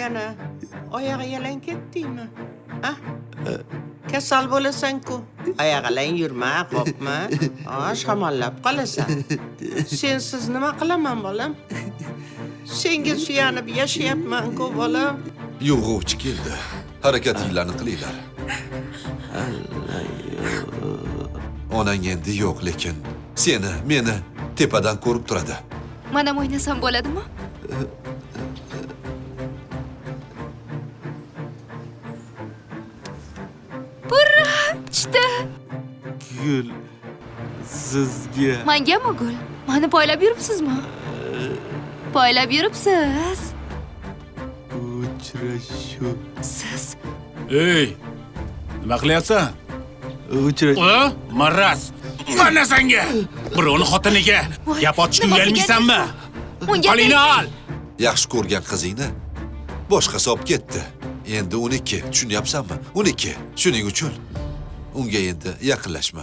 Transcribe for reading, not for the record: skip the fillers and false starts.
Yana oyog'i yalang ketdingmi? Ha? Kasal bo'lasan-ku. Oyog'ilang yurma, qo'rqma. Shamollab qolasan. Sensiz nima qilaman, bolam? Senga suyanib yashayapman-ku, bolam. Yo'g'uvchi keldi. Harakatinglarni qilinglar. Onang endi yo'q, lekin seni, meni tepadan ko'rib turadi. Mana o'ynasam bo'ladimi? Chiqdi. Gul, sizga Mangami gul? Mani poylab yuribsizmi? Poylab yuribsiz. uchrashuv. Siz Ey, nima qilyapsan? Uchrashuv. Maraz. Mana senga. Birovni xotiniga gap ochishga nima uyalmaysanmi? Unga Qo'lingni ol. Yaxshi ko'rgan qizingni boshqasi olib ketdi. Endi uniki, tushunyapsanmi? Uniki. Shuning uchun unga endi yaqinlashma.